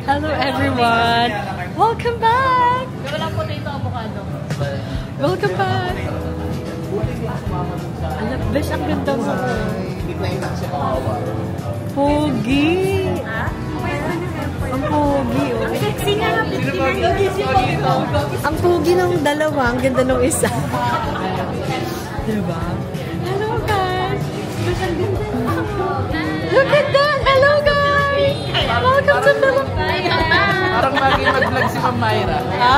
Hello everyone! Welcome back! Welcome back! Alam, besh, ang ganda mo. Pogi! Ang pogi, oh. Ang pogi ng dalawa, ang ganda ng isa. Diba? Hello guys! Besh, ang ganda. Look at that! Hello guys! Welcome to Philippines! Parang lagi mag-vlog si Ma'am Myra. Ha?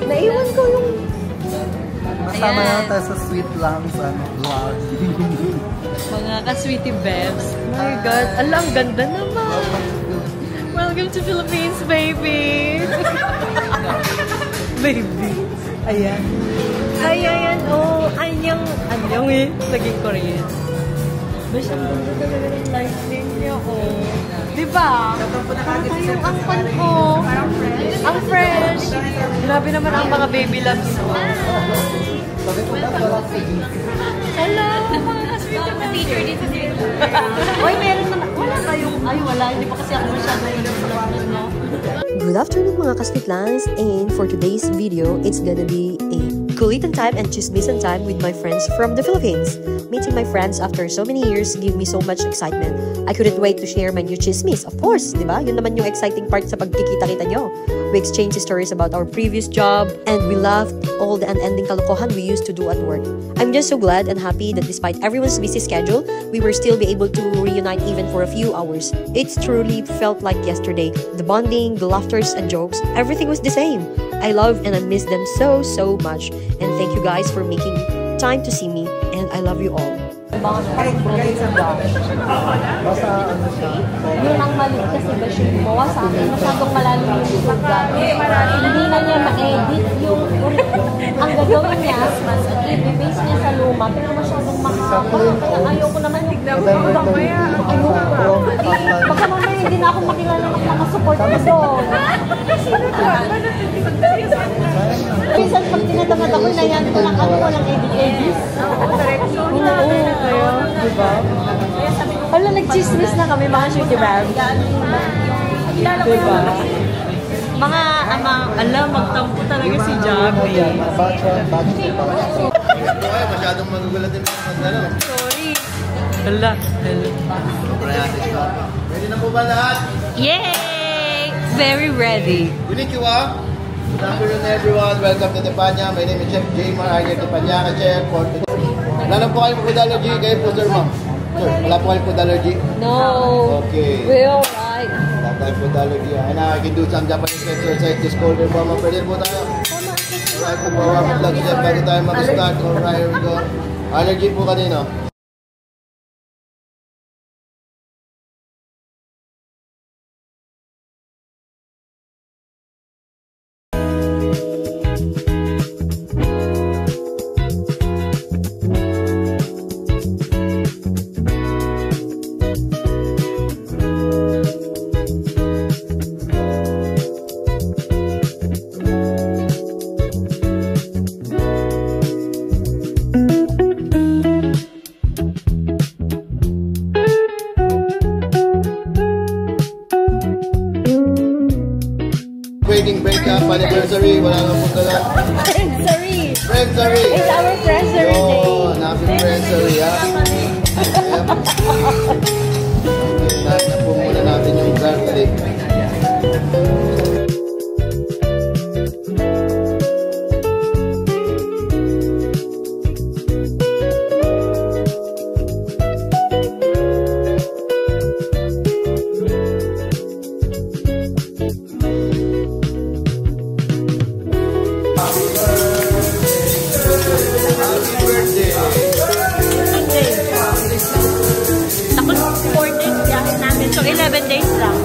Naiwan ko yung... Masama na tayo sa sweet lang sa vlog. Mga ka-sweetie bebs. My God. Ala, ang ganda naman. Welcome to Philippines, baby. Baby. Ayan. Ay, ayan. Oh, anyang eh. Naging Korean. Besh, ang ganda talaga ng lighting niya, oh. Diba? Yung ang pan ko. Ang fresh. Grabe naman ang mga baby loves mo. Hello, mga ka-sweetie bebs. Uy, meron naman. Wala kayong... Ay, wala. Hindi pa kasi ako masyadong in-vlog, no? Good afternoon mga ka-sweetlines, and for today's video, it's gonna be a kulitan time and chismisan time with my friends from the Philippines. Meeting my friends after so many years give me so much excitement. I couldn't wait to share my new chismis, of course, di ba? Yun naman yung exciting part sa pagkikita-kita nyo. We exchanged stories about our previous job, and we laughed all the unending kalokohan we used to do at work. I'm just so glad and happy that despite everyone's busy schedule, we were still be able to reunite even for a few hours. It's truly felt like yesterday. The bonding, the laughters and jokes, everything was the same. I love and I miss them so much. And thank you guys for making time to see me, and I love you all. Yun ang mali kasi ba siya gumawa sa akin. Masyadong malalim yung sugat. Hindi na niya ma-edit yung ang gagawin niya. I-base niya sa luma, pero masyadong mahaba. Kaya ayoko naman yung baka mamaya hindi na ako makilala ng mga support ko doon. Minsan pag tinatamad ako, inayan ko lang ako, walang edit-edit. Kaya, diba? Hala, nag-chismis na kami, mga shooty bag. Diba? Mga, alam, magtampo talaga si Javi. Masyadong magugulat din ang magdala. Sorry. Hala. Ready na po ba lahat? Yay! Very ready. Konnichiwa. Good afternoon everyone. Welcome to Tepanya. My name is Chef Jaymar. I'm here Tepanya Chef for today. Wala na po kayong food allergy. Kayo po, sir, ma'am. Sir, wala po kayong food allergy? No. Okay. We're alright. Wala tayong food allergy. And now, I can do some Japanese exercise. This cold and warm up. Pwede po tayo. Alright po, warm up lang siya. Bago tayo mag-start. Alright, here we go. Allergy po kanino? Breakup, anniversary, wala nang punta lang. Friendsery. Friendsery. It's our friendsery day. Oh, happy friendsery, ha? Okay, na po muna natin yung birthday. Tapos 4 days biyahe namin. So 11 days lang.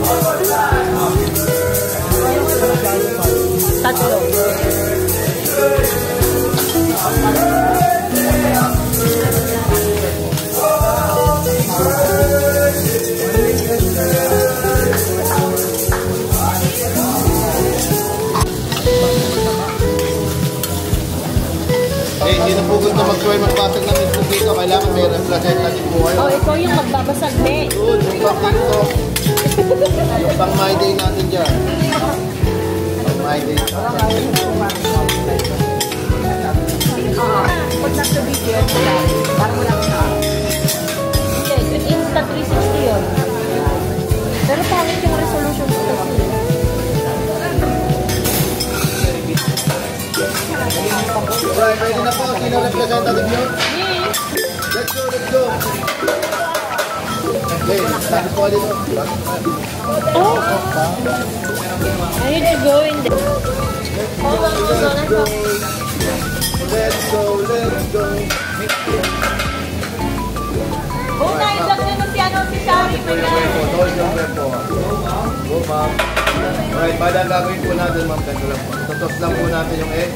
Eh, hindi na po gusto mag-try magbasag ng itlog dito. Kailangan may representative po kayo. Oh, ikaw yung magbabasag, ne. Yun, yung pang TikTok. Yung pang My Day natin dyan. Pang My Day. Pag nasa video, parang wala ka. Hindi, Insta 360 yun. Pero pangit yung resolution ko kasi. Right, ready na po. Sino representative nyo? Yeah. Let's go, let's go. Okay, start po dito. Oh! I need to go in there. Hold on, Let's go. Let's go, let's go. Una, i-vlog nyo na si Shari. Go, ma'am. Alright, bada ang gagawin po natin, ma'am. Ganito lang po. Tutos lang po natin yung egg.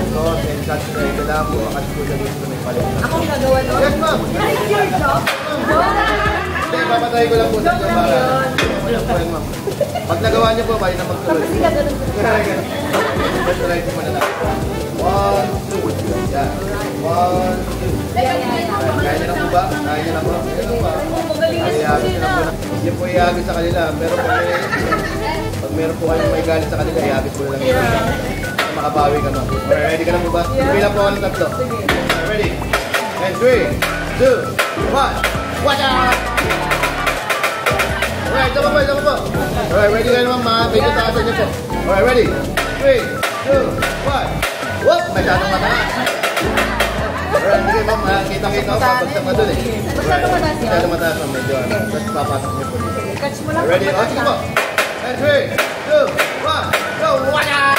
Sauce and saturate. Kailangan po makasip po dyan dito may palit. Akong gagawa nun? Yes, ma'am. It's your job? Hindi, papatay ko lang po sa inyo para. Ma'am. Pag nagawa niyo po, bayo na magtuloy. Kasi gagawin ko. Let's try ito muna natin. 1, 2. Yan. 1, 2. Kaya niyo na po ba? Kaya niyo na po? Kaya na ba? Ihagis na po na. Hindi po ihagis sa kanila. Pero pag meron po kayong may galit sa kanila, ihagis po lang yun. Makabawi ka na. Alright, ready ka na po ba? Bilang po ako ng tatlo. Ready? And 3, 2, 1. Watch out! Alright, tama po, tama po. Alright, ready ka naman mga medyo taasan niyo po. Alright, ready? 3, 2, 1. Whoop! Masyadong mataas. Alright, sige ma'am, kita-kita ko papagsak na dun eh. Masyadong mataas yan? Masyadong mataas ma'am, medyo ano. Tapos papasok niyo po dito. Catch mo lang. Ready? O, sige po. And 3, 2, 1, go! Watch out!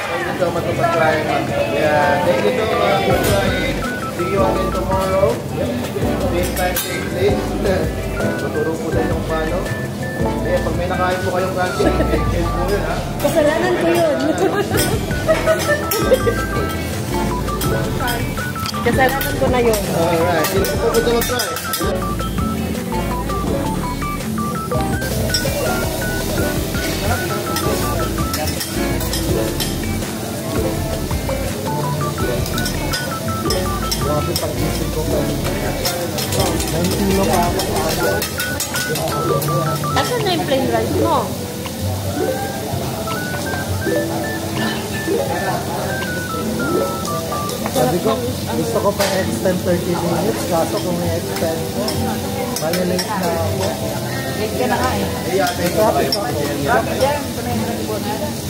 Thank you so much for trying, ma'am. Yeah, thank you so much for trying. See you again tomorrow. Same time, same place. Tuturo po tayo kung paano. Eh, pag may nakain po kayong kantin, exchange po yun, ha? Kasalanan ko yun. Kasalanan ko na yun. Alright, sino po po ito mag-try? Grabe pag-isip ko pa. 9 kilo pa ako. Asan na yung plain rice mo? Sabi ko, gusto ko pa extend 30 minutes. Kaso kung i-extend ko, malilate na ako. Late ka na nga eh. Iyatay ko kayo.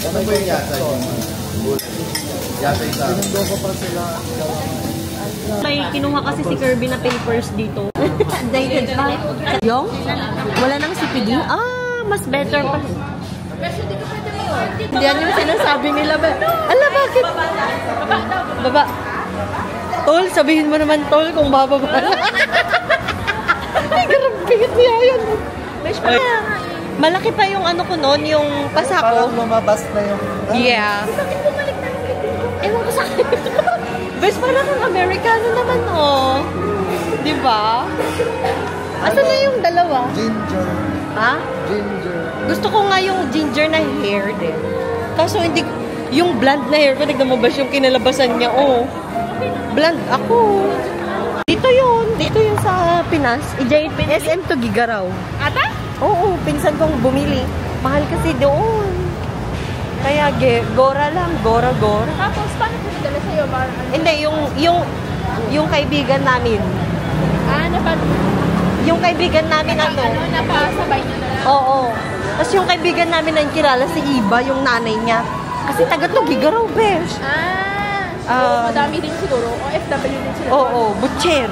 Ano po yung yatay? Yatay sa... Sinundo ko pa sila. May kinuha kasi si Kirby na papers dito. Dated pa. Yung? Wala nang CPD? Ah, mas better pa. Yan yung sinasabi nila ba? Ala, bakit? Baba. Tol, sabihin mo naman, Tol, kung bababa. Ay, garapit niya yan. Malaki pa yung ano ko noon, yung pasa ko. Parang lumabas na yung... Yeah. Ewan ko sa akin. Bes, parang kang Amerikano naman, oh. Diba? Asan na yung dalawa? Ginger. Ha? Ginger. Gusto ko nga yung ginger na hair din. Kaso hindi, yung blonde na hair ko, tignan mo ba yung kinalabasan niya, oh. Blonde ako. Dito yun sa Pinas. SM to Gigaraw. Ata? Oo, pinsan kong bumili. Mahal kasi doon. Kaya Gora lang, Gora. Tapos, paano ko nadala sa'yo? Hindi, yung kaibigan namin. Yung kaibigan namin napasabay niyo na lang. Oo. Tapos yung kaibigan namin na kilala si Iba, yung nanay niya. Kasi taga to Gigaraw, besh. Madami din siguro. OFW din sila. Oo, butcher.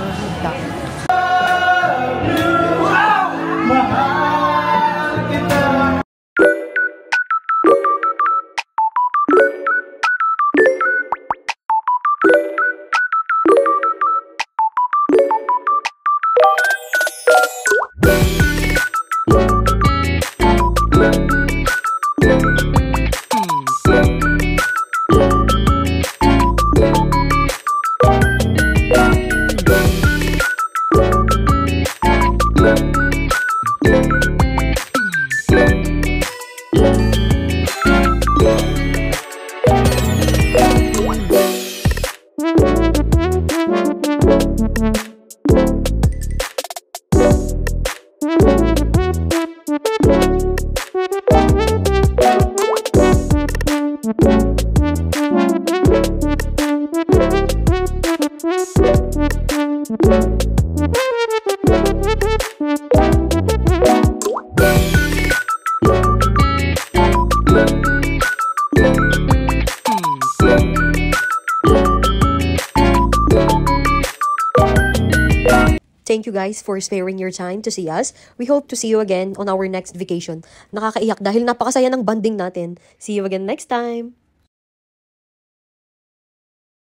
Thank you guys for sparing your time to see us. We hope to see you again on our next vacation. Nakakaiyak dahil napakasaya ng bonding natin. See you again next time!